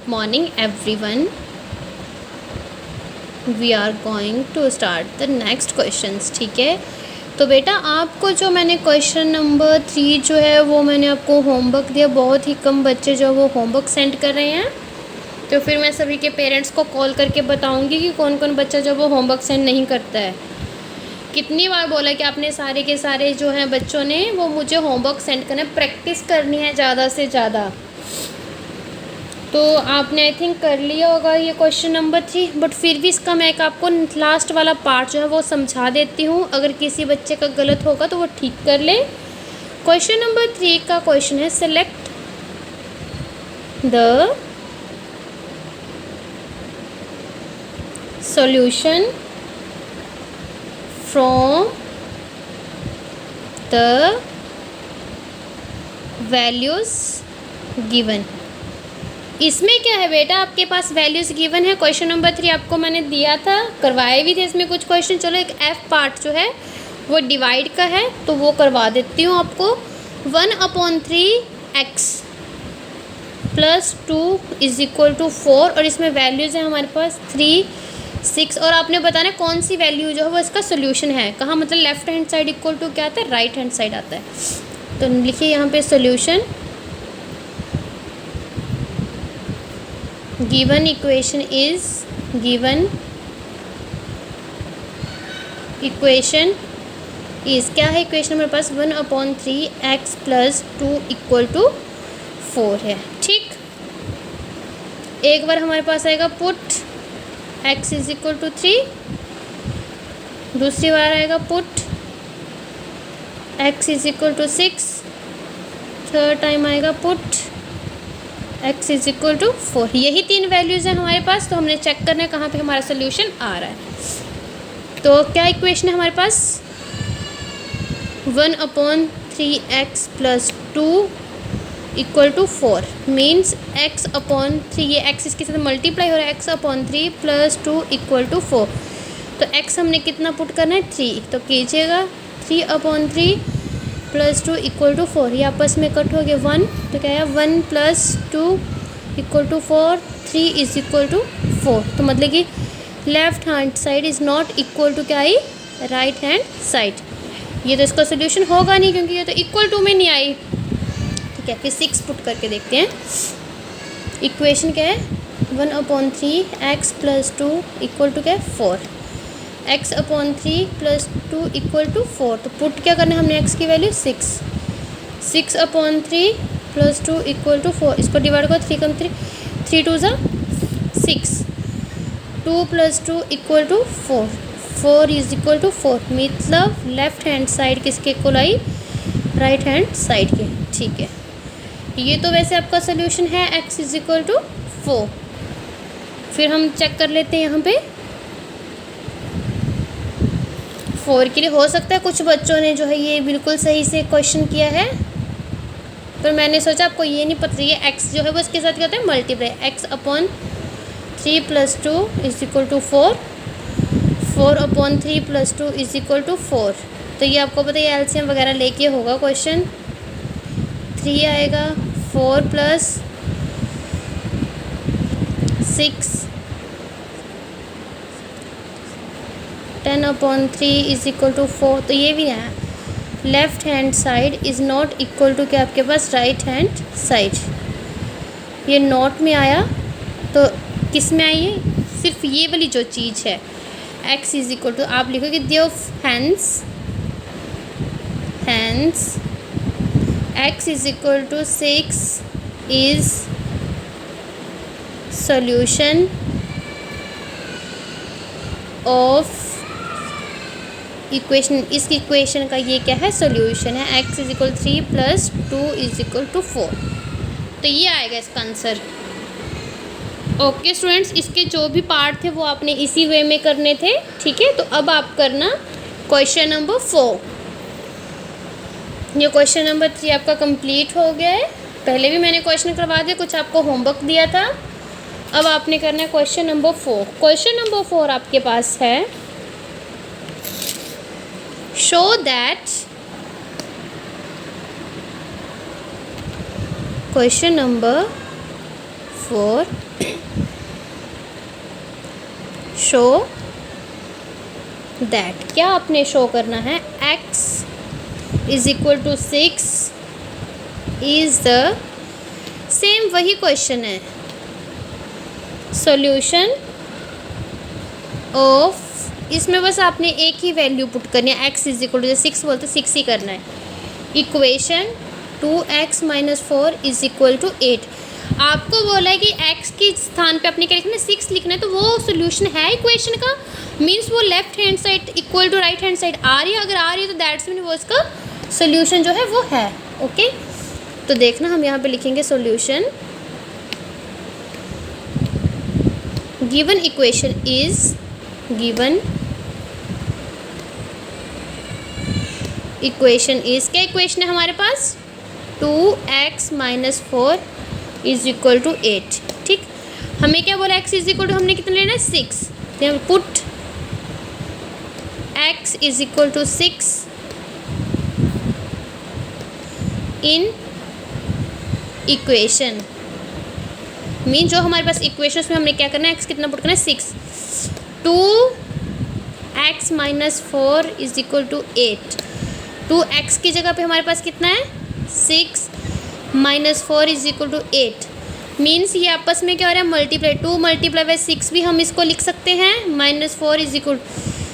morning everyone. We are going to start the next questions. ठीक है, तो बेटा आपको जो मैंने क्वेश्चन नंबर 3 जो है वो मैंने आपको होमवर्क दिया। बहुत ही कम बच्चे जो वो होमवर्क सेंड कर रहे हैं, तो फिर मैं सभी के पेरेंट्स को कॉल करके बताऊंगी कि कौन कौन बच्चा जो वो होमवर्क सेंड नहीं करता है। कितनी बार बोला कि आपने सारे के सारे जो हैं बच्चों ने वो मुझे होमवर्क सेंड करना, प्रैक्टिस करनी है ज़्यादा से ज़्यादा। तो आपने आई थिंक कर लिया होगा ये क्वेश्चन नंबर 3, बट फिर भी इसका मैं एक आपको लास्ट वाला पार्ट जो है वो समझा देती हूँ। अगर किसी बच्चे का गलत होगा तो वो ठीक कर ले। क्वेश्चन नंबर 3 का क्वेश्चन है, select the solution from the values given. इसमें क्या है बेटा, आपके पास वैल्यूज़ गिवन है। क्वेश्चन नंबर 3 आपको मैंने दिया था, करवाए भी थे इसमें कुछ क्वेश्चन। चलो एक एफ पार्ट जो है वो डिवाइड का है तो वो करवा देती हूँ आपको। 1/3x + 2 = 4, और इसमें वैल्यूज़ है हमारे पास 3, 6, और आपने बताना कौन सी वैल्यू जो है वो इसका सोल्यूशन है। कहाँ मतलब left hand side equal to क्या आता है, राइट हैंड साइड आता है। तो लिखिए यहाँ पे सोल्यूशन। गिवन इक्वेशन इज क्या है इक्वेशन हमारे पास, 1/3x + 2 = 4 है। ठीक, एक बार हमारे पास आएगा पुट x = 3, दूसरी बार आएगा पुट x = 6, थर्ड टाइम आएगा पुट x = 4। यही 3 वैल्यूज़ हैं हमारे पास, तो हमने चेक करना है कहाँ पे हमारा सोल्यूशन आ रहा है। तो क्या इक्वेशन है हमारे पास, 1/3x + 2 = 4 मीन्स x/3, ये x इसके साथ मल्टीप्लाई हो रहा है, x/3 + 2 = 4। तो x हमने कितना पुट करना है, 3, तो कीजिएगा 3/3 + 2 = 4, ये आपस में कट हो गया 1, तो क्या है 1 + 2 = 4, 3 = 4। तो मतलब कि left hand side is not equal to क्या आई, राइट हैंड साइड। ये तो इसका सोल्यूशन होगा नहीं क्योंकि ये तो इक्वल टू में नहीं आई। ठीक है, फिर 6 पुट करके देखते हैं। इक्वेशन क्या है, 1/3x + 2 = क्या है 4, x/3 + 2 = 4। तो पुट क्या करना है हमने, x की वैल्यू 6, 6/3 + 2 = 4। इसको डिवाइड करो, 3 × 3 3 2 = 6, 2 + 2 = 4, 4 = 4, मतलब लेफ्ट हैंड साइड किसके इक्वल आई, राइट हैंड साइड के। ठीक है, ये तो वैसे आपका सोल्यूशन है x = 4। फिर हम चेक कर लेते हैं यहाँ पे 4 के लिए। हो सकता है कुछ बच्चों ने जो है ये बिल्कुल सही से क्वेश्चन किया है, पर मैंने सोचा आपको ये नहीं पता, ये x जो है वो इसके साथ क्या होता है, मल्टीप्लाई, x/3 + 2 = 4, 4/3 + 2 = 4। तो ये आपको पता है, ये एलसीएम वगैरह लेके होगा क्वेश्चन। 3 आएगा, 4 + 6 10/3 = 4। तो ये भी है, left hand side is not equal to क्या आपके पास, राइट हैंड साइड। ये नॉट में आया तो किस में आई है, सिर्फ ये वाली जो चीज़ है x = आप लिखोगे there hence x = 6 is solution of equation. इस इक्वेशन का ये क्या है, सॉल्यूशन है, x = 3 + 2 = 4। तो ये आएगा इसका आंसर। ओके स्टूडेंट्स, इसके जो भी पार्ट थे वो आपने इसी वे में करने थे। ठीक है, तो अब आप करना क्वेश्चन नंबर 4। ये क्वेश्चन नंबर 3 आपका कंप्लीट हो गया है। पहले भी मैंने क्वेश्चन करवा दिया, कुछ आपको होमवर्क दिया था। अब आपने करना है क्वेश्चन नंबर 4। क्वेश्चन नंबर 4 आपके पास है, show that question number 4 show that, क्या आपने शो करना है, x is equal to 6 is the, same वही क्वेश्चन है, सॉल्यूशन ऑफ, इसमें बस आपने एक ही वैल्यू पुट करनी है, x इज इक्वल टू 6 बोलते 6 ही करना है, equation 2x minus 4 is equal to 8। आपको बोला है कि x के स्थान पे अपने क्या लिखना है, 6 लिखना है, तो वो सोल्यूशन है इक्वेशन का, मीन्स वो left hand side equal to right hand side आ रही है, अगर आ रही है तो दैट्स मीन वो इसका सोल्यूशन जो है वो है। ओके, तो देखना हम यहाँ पे लिखेंगे solution, given equation is, given equation is, क्या इक्वेशन है हमारे पास, 2x minus 4 is equal to 8। ठीक, हमें क्या बोला, x इज इक्वल टू हमने कितना लेना है, 6, तो put x is equal to 6 in equation, mean जो हमारे पास इक्वेशन उसमें हमने क्या करना है, x कितना पुट करना है, 6, 2x minus 4 is equal to 8, 2x की जगह पे हमारे पास कितना है, 6 minus 4 is equal to 8, means ये आपस में क्या हो रहा है, मल्टीप्लाई, 2 मल्टीप्लाई बाई 6 भी हम इसको लिख सकते हैं, minus 4 is equal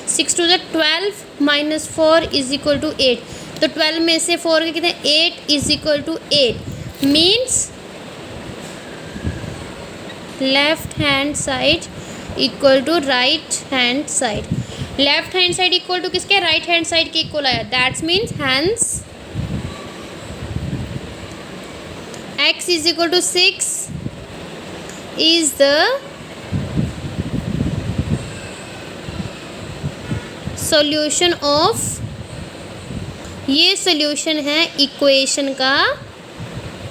6 to the 12 minus 4 is equal to 8, तो 12 में से 4 के कितने, 8 is equal to 8, means left hand side equal to right hand side, left hand side equal to किसके, राइट हैंड साइड के इक्वल आया, that's means hence x is equal to 6 is the solution of, ये solution है equation का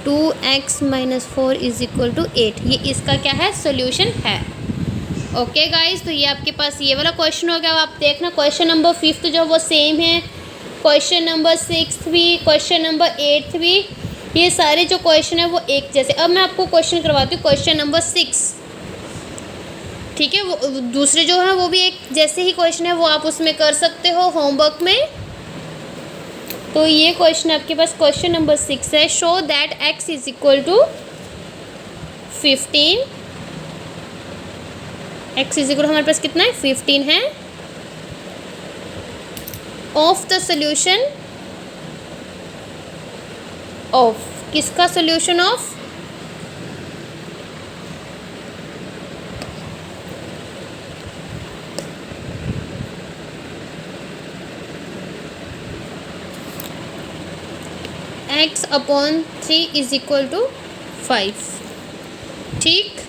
2x minus 4 is equal to 8, ये इसका क्या है, सॉल्यूशन है। ओके गाइस, तो ये आपके पास ये वाला क्वेश्चन हो गया। अब आप देखना क्वेश्चन नंबर 5 जो वो सेम है, क्वेश्चन नंबर 6 भी, क्वेश्चन नंबर 8 भी, ये सारे जो क्वेश्चन है वो एक जैसे। अब मैं आपको क्वेश्चन करवाती हूँ क्वेश्चन नंबर 6, ठीक है, वो दूसरे जो है वो भी एक जैसे ही क्वेश्चन है, वो आप उसमें कर सकते हो होमवर्क में। तो ये क्वेश्चन आपके पास क्वेश्चन नंबर 6 है, show that x is equal to 15, x is equal हमारे पास कितना है, 15 है, ऑफ द सोल्यूशन ऑफ, किसका solution of, x upon 3 is equal to 5। ठीक,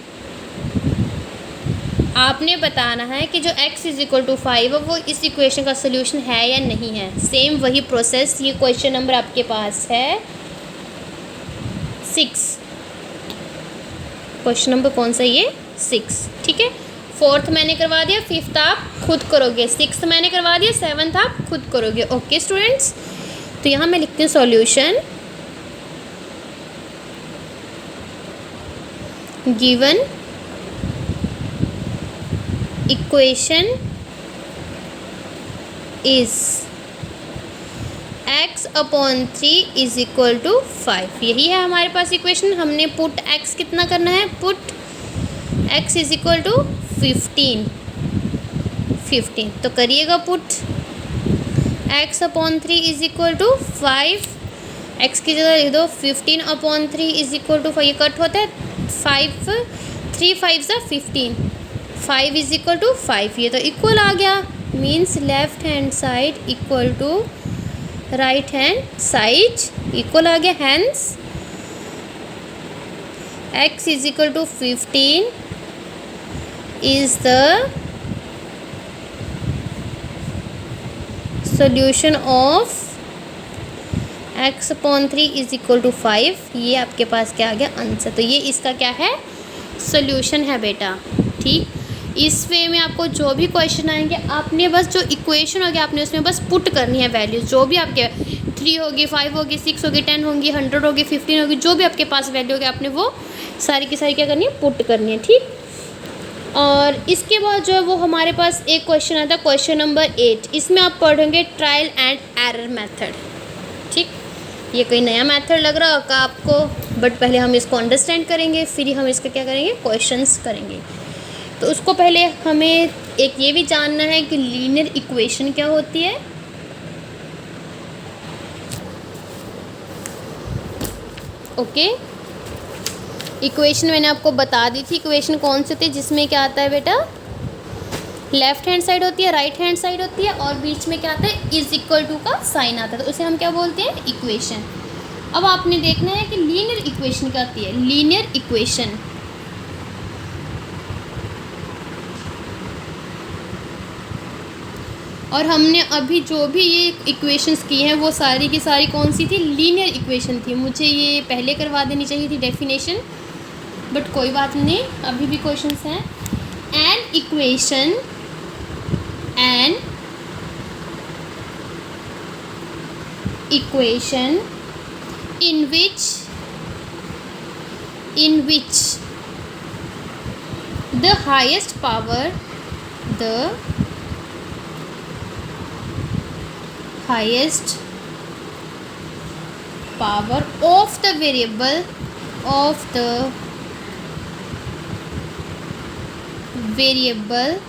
आपने बताना है कि जो x इज इक्वल टू 5 है वो इस इक्वेशन का सोल्यूशन है या नहीं है। सेम वही प्रोसेस, ये क्वेश्चन नंबर आपके पास है 6, क्वेश्चन नंबर कौन सा, ये 6, ठीक है। 4th मैंने करवा दिया, 5th आप खुद करोगे, 6th मैंने करवा दिया, 7th आप खुद करोगे। ओके स्टूडेंट्स, तो यहाँ मैं लिखती हूँ solution, given equation is x upon 3 is equal to 5, यही है हमारे पास इक्वेशन। हमने पुट x कितना करना है, put x is equal to 15, तो करिएगा put x upon 3 is equal to 5, x की जगह लिख दो 15 अपॉन 3 इज इक्वल टू 5, ये कट होता है 5, 3 5 सा 15, 5 इज इक्वल टू 5, ये तो इक्वल आ गया, means left hand side equal to right hand side equal आ गया, hence x is equal to 15 is the solution of x upon 3 is equal to 5, ये आपके पास क्या आ गया, आंसर। तो ये इसका क्या है, सॉल्यूशन है बेटा। ठीक, इस वे में आपको जो भी क्वेश्चन आएंगे आपने बस जो इक्वेशन होगी आपने उसमें बस पुट करनी है वैल्यूज, जो भी आपके 3 होगी, 5 होगी, 6 होगी, 10 होगी, 100 होगी, 15 होगी, जो भी आपके पास वैल्यू होगी आपने वो सारी की सारी क्या करनी है, पुट करनी है, ठीक। और इसके बाद जो है वो हमारे पास एक क्वेश्चन आता है, क्वेश्चन नंबर 8। इसमें आप पढ़ेंगे ट्रायल एंड एरर मेथड, ठीक। ये कोई नया मेथड लग रहा होगा आपको, बट पहले हम इसको अंडरस्टैंड करेंगे, फिर ही हम इसका क्या करेंगे, क्वेश्चंस करेंगे। तो उसको पहले हमें एक ये भी जानना है कि लीनियर इक्वेशन क्या होती है। ओके, इक्वेशन मैंने आपको बता दी थी। इक्वेशन कौन सी होती है, जिसमें क्या आता है बेटा, लेफ्ट हैंड साइड होती है, राइट हैंड साइड होती है, और बीच में क्या आता है, इज इक्वल टू का साइन आता है, तो उसे हम क्या बोलते हैं, इक्वेशन। अब आपने देखना है कि लीनियर इक्वेशन क्या होती है। लीनियर इक्वेशन और हमने अभी जो भी ये इक्वेशंस की हैं वो सारी की सारी कौन सी थी, लीनियर इक्वेशन थी। मुझे ये पहले करवा देनी चाहिए थी डेफिनेशन, बट कोई बात नहीं, अभी भी क्वेश्चंस हैं। An equation in which the highest power of the variable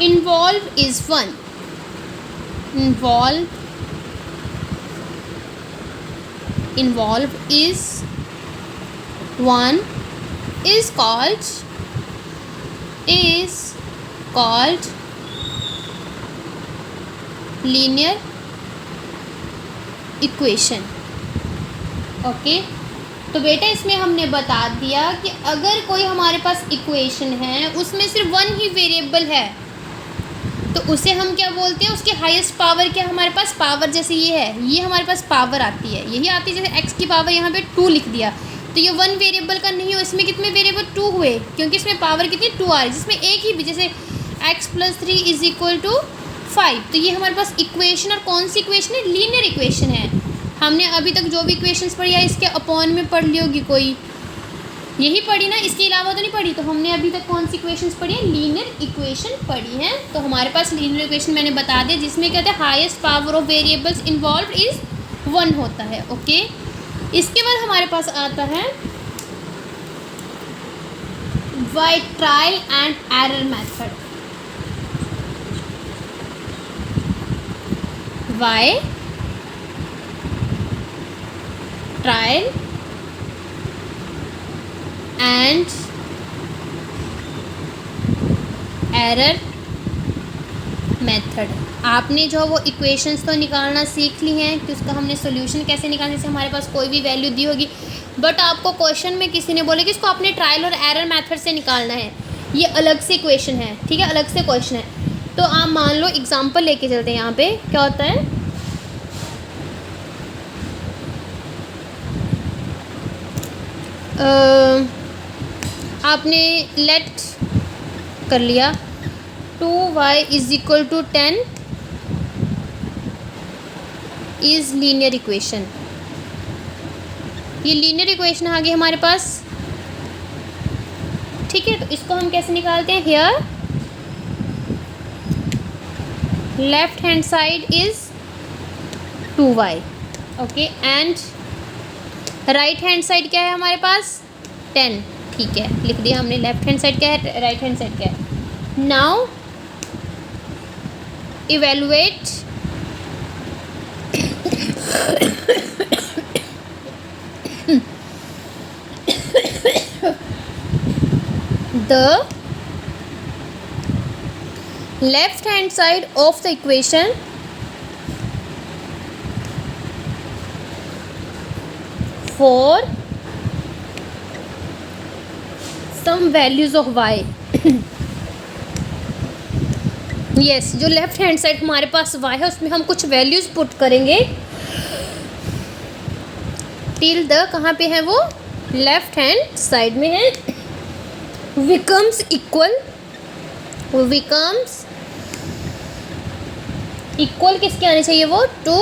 involved is 1 is called linear equation. Okay, तो बेटा इसमें हमने बता दिया कि अगर कोई हमारे पास इक्वेशन है उसमें सिर्फ 1 ही वेरिएबल है तो उसे हम क्या बोलते हैं, उसकी हाईएस्ट पावर क्या हमारे पास, पावर जैसे ये है, ये हमारे पास पावर आती है, यही आती है। जैसे x की पावर यहाँ पे 2 लिख दिया, तो ये 1 वेरिएबल का नहीं हो, इसमें कितने वेरिएबल 2 हुए, क्योंकि इसमें पावर कितनी 2 आ रही है, जिसमें एक ही भी, जैसे x + 3 = 5। तो ये हमारे पास इक्वेशन, और कौन सी इक्वेशन है, लीनियर इक्वेशन है। हमने अभी तक जो भी इक्वेशंस पढ़ी है इसके अपॉन में पढ़ ली होगी कोई, यही पढ़ी ना, इसके अलावा तो नहीं पढ़ी। तो हमने अभी तक कौन सी इक्वेशंस पढ़ी है, लीनियर इक्वेशन पढ़ी है। तो हमारे पास लीनियर इक्वेशन मैंने बता दिया, जिसमें कहते हैं highest power of variables involve is 1 होता है। ओके, इसके बाद हमारे पास आता है by trial and error method. By trial and error method. आपने जो वो इक्वेशंस तो निकालना सीख ली हैं कि उसका हमने सॉल्यूशन कैसे निकालने से हमारे पास कोई भी वैल्यू दी होगी, बट आपको क्वेश्चन में किसी ने बोला कि इसको आपने ट्रायल और एरर मेथड से निकालना है, ये अलग से इक्वेशन है, ठीक है, अलग से क्वेश्चन है। तो आप मान लो एग्जांपल लेके चलते हैं। यहाँ पे क्या होता है, आपने लेट कर लिया 2y = 10 इज लीनियर इक्वेशन। ये लीनियर इक्वेशन आ गई हमारे पास, ठीक है। तो इसको हम कैसे निकालते हैं, here left hand side is 2y, okay, and right hand side क्या है हमारे पास, 10, ठीक है, लिख दिया हमने। लेफ्ट हैंड साइड क्या है, राइट हैंड साइड क्या है। Now evaluate the left hand side of the equation for some values of y। Yes, जो लेफ्ट हैंड साइड हमारे पास y है उसमें हम कुछ वैल्यूज़ पुट करेंगे टिल द, कहाँ पे है वो, लेफ्ट हैंड साइड में है, becomes इक्वल किसके आने चाहिए, वो टू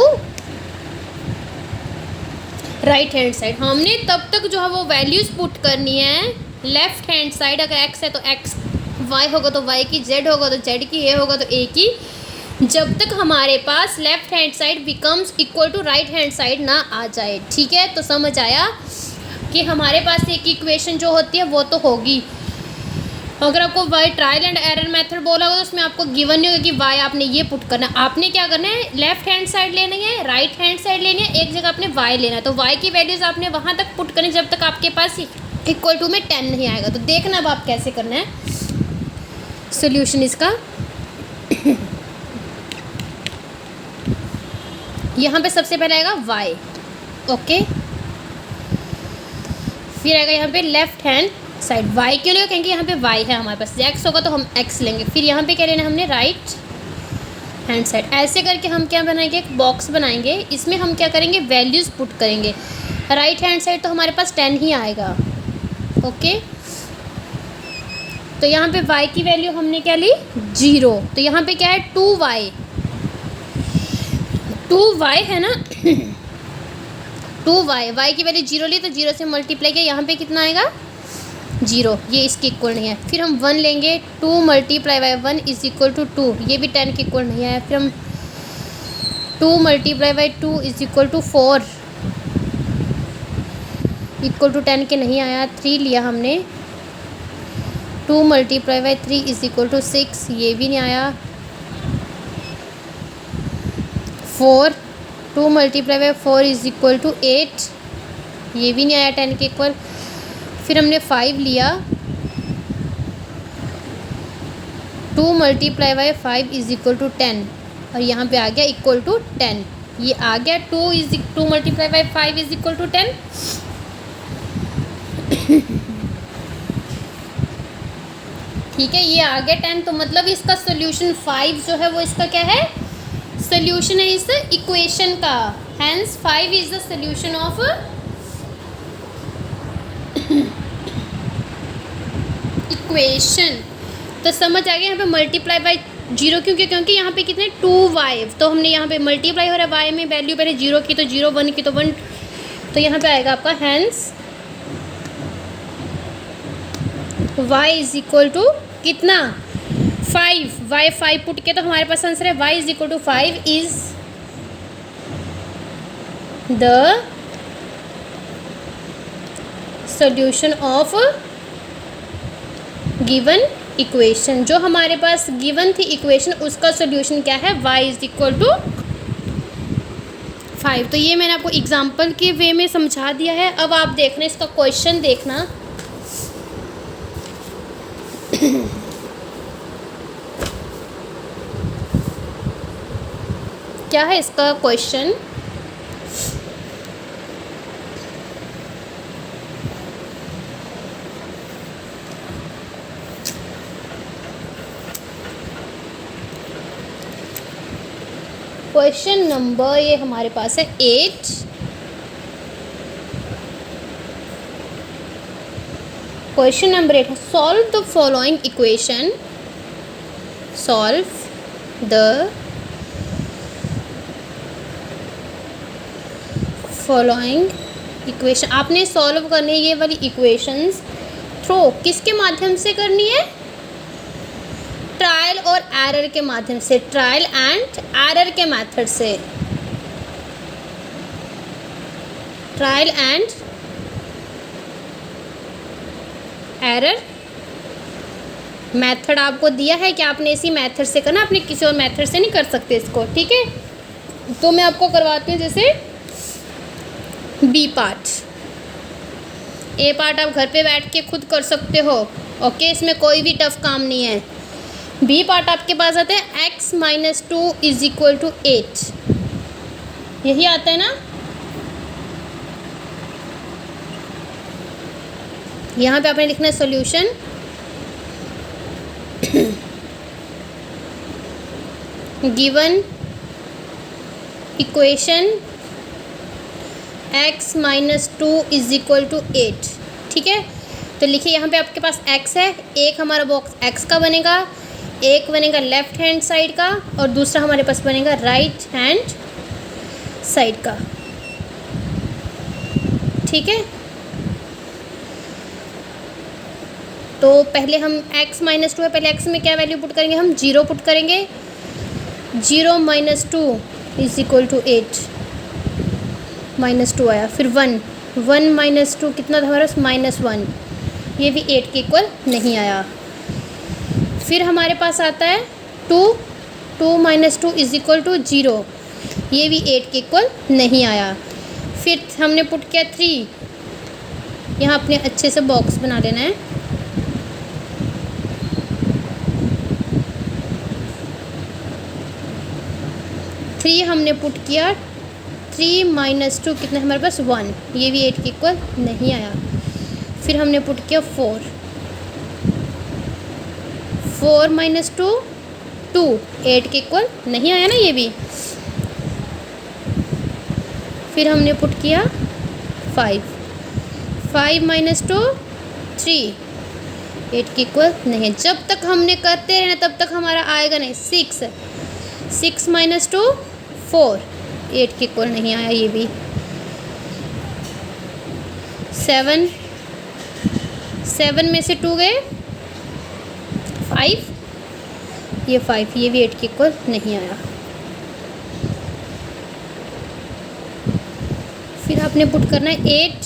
राइट हैंड साइड हमने तब तक जो है वो वैल्यूज़ पुट करनी है लेफ्ट हैंड साइड। अगर एक्स है तो एक्स, वाई होगा तो वाई की, जेड होगा तो जेड की, ए होगा तो ए की, जब तक हमारे पास left hand side becomes equal to right hand side ना आ जाए। ठीक है, तो समझ आया कि हमारे पास एक इक्वेशन जो होती है वो तो होगी। अगर आपको by trial and error method बोला होगा तो उसमें आपको गिवन नहीं होगा कि वाई आपने ये पुट करना है। आपने क्या करना है, लेफ्ट हैंड साइड लेनी है, राइट हैंड साइड लेनी है, एक जगह आपने वाई लेना है। तो वाई की वैल्यूज़ आपने वहाँ तक पुट करनी जब तक आपके पास इक्वल टू में 10 नहीं आएगा। तो देखना अब आप कैसे करना है सोल्यूशन इसका। यहाँ पे सबसे पहले आएगा वाई, ओके, फिर आएगा यहाँ पे लेफ्ट हैंड साइड। वाई क्यों लेगा, कहेंगे यहाँ पे वाई है हमारे पास, एक्स होगा तो हम एक्स लेंगे। फिर यहाँ पे क्या लेना है हमने, राइट हैंड साइड। ऐसे करके हम क्या बनाएंगे, एक बॉक्स बनाएंगे, इसमें हम क्या करेंगे, वैल्यूज़ पुट करेंगे। राइट हैंड साइड तो हमारे पास 10 ही आएगा, ओके। तो यहाँ पे y की वैल्यू हमने क्या ली, 0। तो यहाँ पे क्या है, 2y, 2y है ना 2y, y की वैल्यू 0 ली तो 0 से मल्टीप्लाई किया, यहाँ पे कितना आएगा 0, ये इसके इक्वल नहीं है। फिर हम 1 लेंगे, 2 multiply by 1 is equal to 2, ये भी 10 के इक्वल नहीं है। फिर हम 2 multiply by 2 is equal to 4, equal to 10 के नहीं आया। 3 लिया हमने, 2 multiply by 3 is equal to 6, ये भी नहीं आया। 4, 2 multiply by 4 is equal to 8, ये भी नहीं आया 10 के इक्वल। फिर हमने 5 लिया, 2 multiply by 5 is equal to 10, और यहाँ पे आ गया इक्वल टू 10, ये आ गया 2 multiply by 5 is equal to 10। ठीक है, ये आ गया 10। तो मतलब इसका सोल्यूशन 5 जो है वो इसका क्या है, सोल्यूशन है इस इक्वेशन का। Hence 5 is the solution of equation. तो समझ आ गया, यहाँ पे मल्टीप्लाई बाई 0 क्योंकि यहाँ पे कितने 2y, तो हमने यहाँ पे मल्टीप्लाई हो रहा है y में, वैल्यू पहले 0 की तो 0, 1 की तो 1, तो यहाँ पे आएगा आपका hence y is equal to कितना 5, y 5 पुट के तो हमारे पास आंसर है y is equal to 5 is the solution of given equation. जो हमारे पास गिवन थी इक्वेशन उसका सॉल्यूशन क्या है, y इज इक्वल टू 5। तो ये मैंने आपको एग्जांपल के वे में समझा दिया है। अब आप देखना इसका क्वेश्चन देखना। क्या है इसका क्वेश्चन, क्वेश्चन नंबर ये हमारे पास है 8। क्वेश्चन नंबर 8 है, solve the following equation, solve the following equation. आपने सॉल्व करनी है ये वाली इक्वेशंस थ्रू किसके माध्यम से करनी है, ट्रायल और एरर के माध्यम से, ट्रायल एंड एरर के मेथड से, ट्रायल एंड एरर मेथड आपको दिया है कि आपने इसी मेथड से करना, आपने किसी और मेथड से नहीं कर सकते इसको। ठीक है, तो मैं आपको करवाती हूँ जैसे बी पार्ट। ए पार्ट आप घर पे बैठ के खुद कर सकते हो, ओके, इसमें कोई भी टफ काम नहीं है। बी पार्ट आपके पास आता है x minus 2 is equal to 8, यही आता है ना। यहाँ पे आपने लिखना है solution given equation x minus 2 is equal to 8। ठीक है, तो लिखिए यहाँ पे आपके पास x है, एक हमारा बॉक्स x का बनेगा, एक बनेगा लेफ्ट हैंड साइड का और दूसरा हमारे पास बनेगा राइट हैंड साइड का। ठीक है, तो पहले हम x माइनस 2 है, पहले x में क्या वैल्यू पुट करेंगे, हम 0 पुट करेंगे। 0 minus 2 is equal to 8, minus 2 आया। फिर 1, 1 माइनस 2 कितना था हमारे पास, -1, ये भी 8 के इक्वल नहीं आया। फिर हमारे पास आता है 2, 2 माइनस 2 इज इक्वल टू 0, ये भी 8 के इक्वल नहीं आया। फिर हमने पुट किया 3, यहाँ अपने अच्छे से बॉक्स बना लेना है। थ्री हमने पुट किया, 3 माइनस 2 कितना हमारे पास 1, ये भी 8 के इक्वल नहीं आया। फिर हमने पुट किया 4, 4 माइनस 2 2, 8 के इक्वल नहीं आया ना ये भी। फिर हमने पुट किया 5, 5 माइनस 2 3, 8 के इक्वल नहीं है। जब तक हमने करते रहना तब तक हमारा आएगा नहीं। 6, 6 माइनस 2 4, 8 के इक्वल नहीं आया ये भी। 7, 7 में से 2 गए 5, ये 5, ये भी 8 के इक्वल नहीं आया। फिर आपने पुट करना है 8,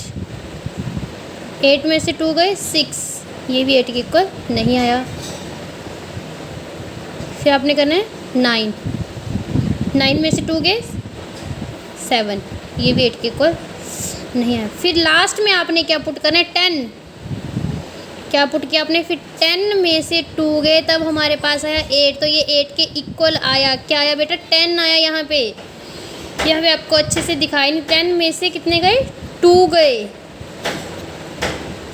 8 में से 2 गए 6, ये भी 8 के इक्वल नहीं आया। फिर आपने करना है 9, 9 में से 2 गए 7, ये भी 8 के इक्वल नहीं आया। फिर लास्ट में आपने क्या पुट करना है, 10, क्या पुट किया आपने, फिर 10 में से 2 गए तब हमारे पास आया 8, तो ये 8 के इक्वल आया। क्या आया बेटा, 10 आया। यहाँ पे आपको अच्छे से दिखाई नहीं, 10 में से कितने गए, 2 गए।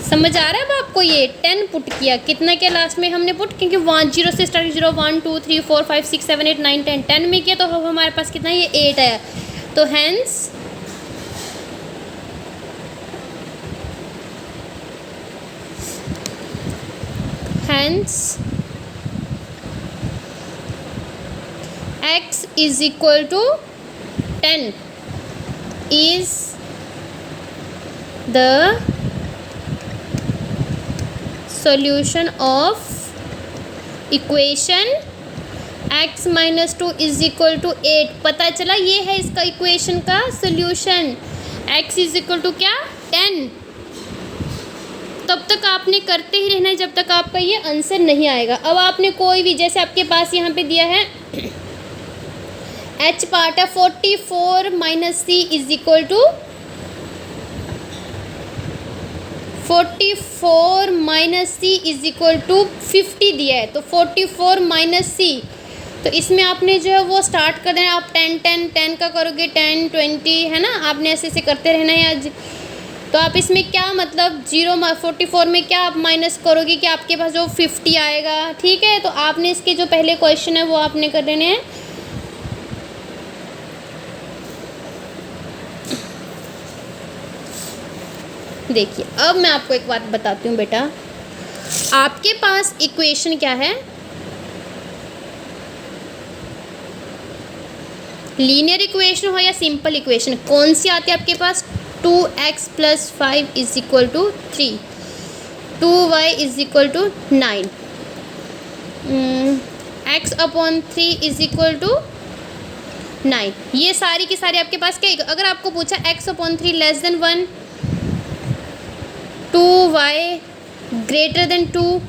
समझ आ रहा है अब आपको, ये 10 पुट किया, कितना क्या लास्ट में हमने पुट, क्योंकि 1 0 से स्टार्ट, 0 1 2 3 4 5 6 7 8 9 10, 10 में किया तो हमारे पास कितना, ये 8 आया। तो hence x is equal to 10 is the solution of equation x minus 2 is equal to 8। पता चला, ये है इसका इक्वेशन का solution. x is equal to क्या, 10। तब तक आपने करते ही रहना है जब तक आपका ये आंसर नहीं आएगा। अब आपने कोई भी, जैसे आपके पास यहाँ पे दिया है h पार्ट है 44 minus c is equal to 44 minus C is equal to 50 दिया है, तो 44 माइनस सी, तो इसमें आपने जो है वो स्टार्ट कर देना। आप 10 10 10 का करोगे, 10 20 है ना, आपने ऐसे ऐसे करते रहना है आज। तो आप इसमें क्या मतलब 44 में क्या आप माइनस करोगे कि आपके पास जो 50 आएगा, ठीक है। तो आपने इसके जो पहले क्वेश्चन है वो आपने कर देने हैं। देखिए, अब मैं आपको एक बात बताती हूँ बेटा, आपके पास इक्वेशन क्या है, लीनियर इक्वेशन हो या सिंपल इक्वेशन, कौन सी आती है आपके पास, 2x + 5 is equal to 3, 2y is equal to 9, x/3 is equal to 9। ये सारी की सारी आपके पास क्या, अगर आपको पूछा x/3 less than 1, 2y greater than 2,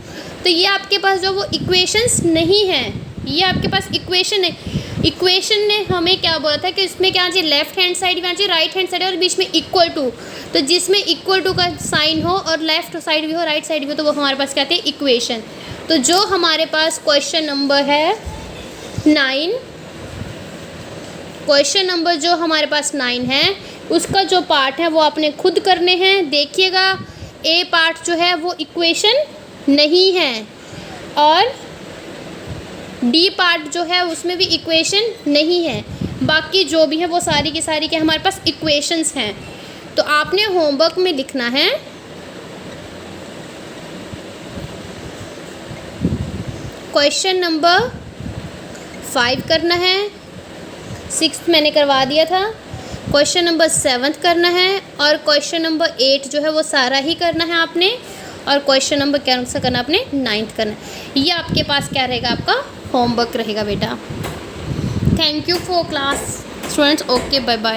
तो ये आपके पास जो वो इक्वेशंस नहीं हैं, ये आपके पास इक्वेशन है। इक्वेशन ने हमें क्या बोला था कि इसमें क्या चाहिए, लेफ्ट हैंड साइड भी आना चाहिए, राइट हैंड साइड और बीच में इक्वल टू, तो जिसमें इक्वल टू का साइन हो और लेफ्ट साइड भी हो राइट साइड भी हो, तो वो हमारे पास क्या आती है, इक्वेशन। तो जो हमारे पास क्वेश्चन नंबर है 9, क्वेश्चन नंबर जो हमारे पास 9 है, उसका जो पार्ट है वो आपने खुद करने हैं। देखिएगा, ए पार्ट जो है वो इक्वेशन नहीं है और डी पार्ट जो है उसमें भी इक्वेशन नहीं है, बाकी जो भी है वो सारी की सारी के हमारे पास इक्वेशंस हैं। तो आपने होमवर्क में लिखना है क्वेश्चन नंबर 5 करना है, 6 मैंने करवा दिया था। क्वेश्चन नंबर 7 करना है और क्वेश्चन नंबर 8 जो है वो सारा ही करना है आपने, और क्वेश्चन नंबर क्या सा करना है आपने 9 करना है। ये आपके पास क्या रहेगा, आपका होमवर्क रहेगा बेटा। Thank you for class students. Okay, bye bye.